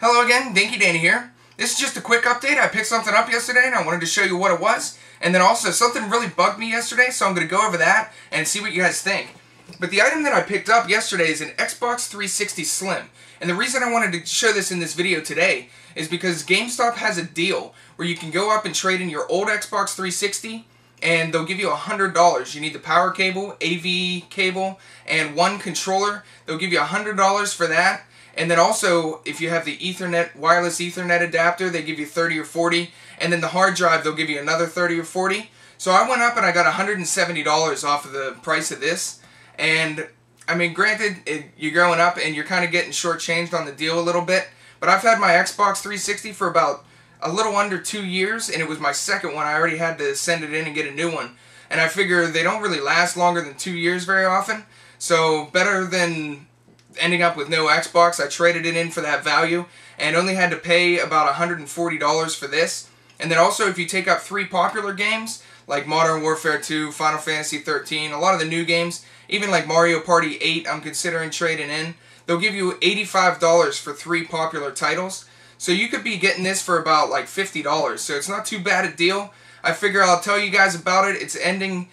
Hello again, Dinky Danny here. This is just a quick update. I picked something up yesterday and I wanted to show you what it was. And then also something really bugged me yesterday, so I'm going to go over that and see what you guys think. But the item that I picked up yesterday is an Xbox 360 Slim. And the reason I wanted to show this in this video today is because GameStop has a deal where you can go up and trade in your old Xbox 360 and they'll give you $100. You need the power cable, AV cable, and one controller. They'll give you $100 for that. And then also, if you have the Ethernet, wireless Ethernet adapter, they give you 30 or 40. And then the hard drive, they'll give you another 30 or 40. So I went up and I got $170 off of the price of this. And, I mean, granted, you're going up and you're kind of getting shortchanged on the deal a little bit. But I've had my Xbox 360 for about a little under 2 years, and it was my second one. I already had to send it in and get a new one. And I figure they don't really last longer than 2 years very often. So better than ending up with no Xbox, I traded it in for that value and only had to pay about $140 for this. And then also, if you take up 3 popular games like Modern Warfare 2, Final Fantasy 13, a lot of the new games, even like Mario Party 8 I'm considering trading in, they'll give you $85 for 3 popular titles. So you could be getting this for about like $50, so it's not too bad a deal. I figure I'll tell you guys about it. It's ending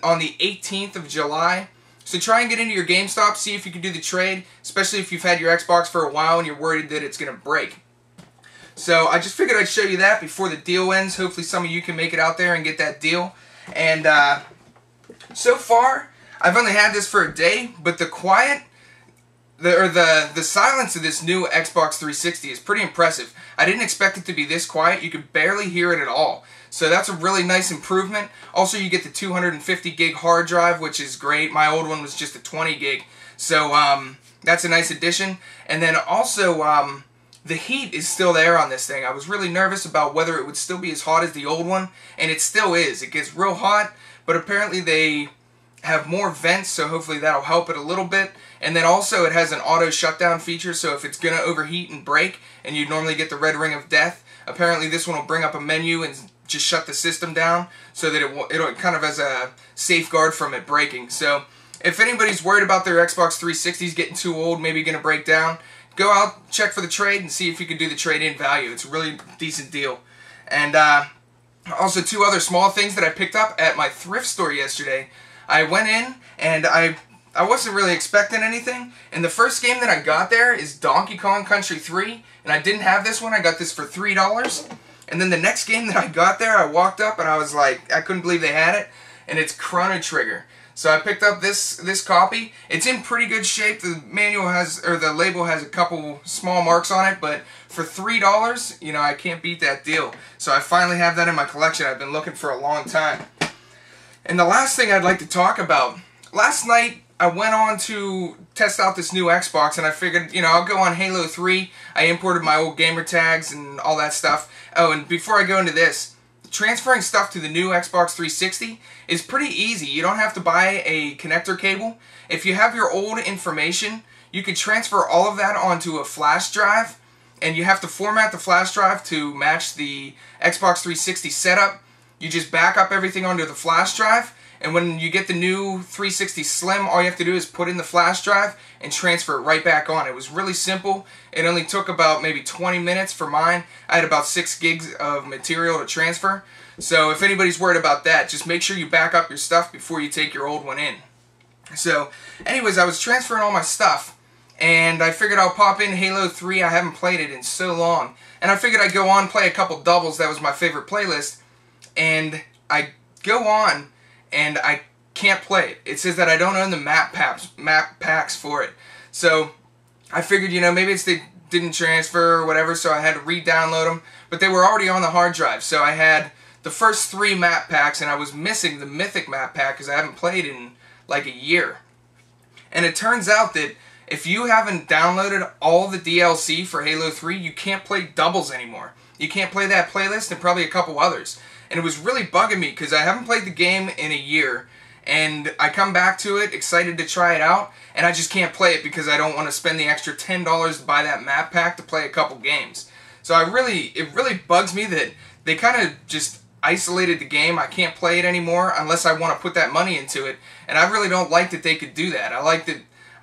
on the 18th of July. So try and get into your GameStop, see if you can do the trade, especially if you've had your Xbox for a while and you're worried that it's going to break. So I just figured I'd show you that before the deal ends. Hopefully some of you can make it out there and get that deal. And so far, I've only had this for a day, but the silence of this new Xbox 360 is pretty impressive. I didn't expect it to be this quiet. You could barely hear it at all. So that's a really nice improvement. Also, you get the 250 gig hard drive, which is great. My old one was just a 20 gig. So that's a nice addition. And then also, the heat is still there on this thing. I was really nervous about whether it would still be as hot as the old one, and it still is. It gets real hot, but apparently they have more vents, so hopefully that'll help it a little bit. And then also it has an auto shutdown feature, so if it's going to overheat and break, and you normally get the red ring of death, apparently this one will bring up a menu and just shut the system down so that it'll kind of as a safeguard from it breaking. So if anybody's worried about their Xbox 360s getting too old, maybe going to break down, go out, check for the trade, and see if you can do the trade-in value. It's a really decent deal. And also 2 other small things that I picked up at my thrift store yesterday. I went in and I wasn't really expecting anything, and the first game that I got there is Donkey Kong Country 3, and I didn't have this one. I got this for $3. And then the next game that I got there, I walked up and I was like, I couldn't believe they had it, and it's Chrono Trigger. So I picked up this copy. It's in pretty good shape. The manual has, or the label has a couple small marks on it, but for $3, you know, I can't beat that deal. So I finally have that in my collection. I've been looking for a long time. And the last thing I'd like to talk about, last night I went on to test out this new Xbox, and I figured, you know, I'll go on Halo 3. I imported my old gamer tags and all that stuff. Oh, and before I go into this, transferring stuff to the new Xbox 360 is pretty easy. You don't have to buy a connector cable. If you have your old information, you can transfer all of that onto a flash drive, and you have to format the flash drive to match the Xbox 360 setup. You just back up everything onto the flash drive, and when you get the new 360 Slim, all you have to do is put in the flash drive and transfer it right back on. It was really simple. It only took about maybe 20 minutes for mine. I had about 6 gigs of material to transfer. So if anybody's worried about that, just make sure you back up your stuff before you take your old one in. So anyways, I was transferring all my stuff, and I figured I'll pop in Halo 3. I haven't played it in so long. And I figured I'd go on, play a couple doubles. That was my favorite playlist. And I go on, and I can't play it. It says that I don't own the map packs for it. So I figured, you know, maybe it's they didn't transfer or whatever, so I had to re-download them. But they were already on the hard drive, so I had the first 3 map packs, and I was missing the Mythic map pack because I haven't played in like a year. And it turns out that if you haven't downloaded all the DLC for Halo 3, you can't play doubles anymore. You can't play that playlist and probably a couple others. And it was really bugging me because I haven't played the game in a year, and I come back to it excited to try it out, and I just can't play it because I don't want to spend the extra $10 to buy that map pack to play a couple games. So it really bugs me that they kind of just isolated the game. I can't play it anymore unless I want to put that money into it, and I really don't like that they could do that. I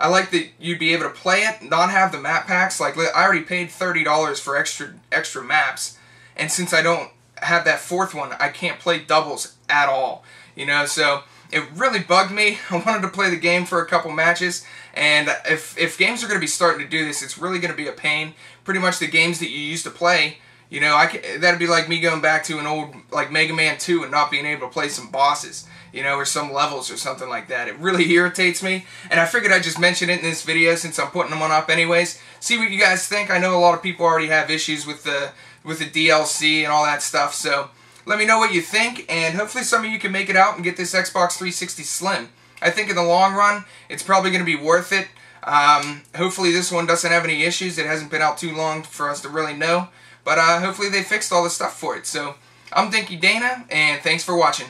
I like that you'd be able to play it, not have the map packs. Like, I already paid $30 for extra maps, and since I don't have that fourth one, I can't play doubles at all. You know, so it really bugged me. I wanted to play the game for a couple matches, and if games are going to be starting to do this, it's really going to be a pain. Pretty much the games that you used to play, you know, that'd be like me going back to an old, like, Mega Man 2 and not being able to play some bosses, you know, or some levels or something like that. It really irritates me, and I figured I'd just mention it in this video since I'm putting them on up anyways. See what you guys think. I know a lot of people already have issues with the DLC and all that stuff, so let me know what you think, and hopefully some of you can make it out and get this Xbox 360 Slim. I think in the long run, it's probably going to be worth it. Hopefully this one doesn't have any issues. It hasn't been out too long for us to really know, but hopefully they fixed all the stuff for it. So I'm Dinky Dana, and thanks for watching.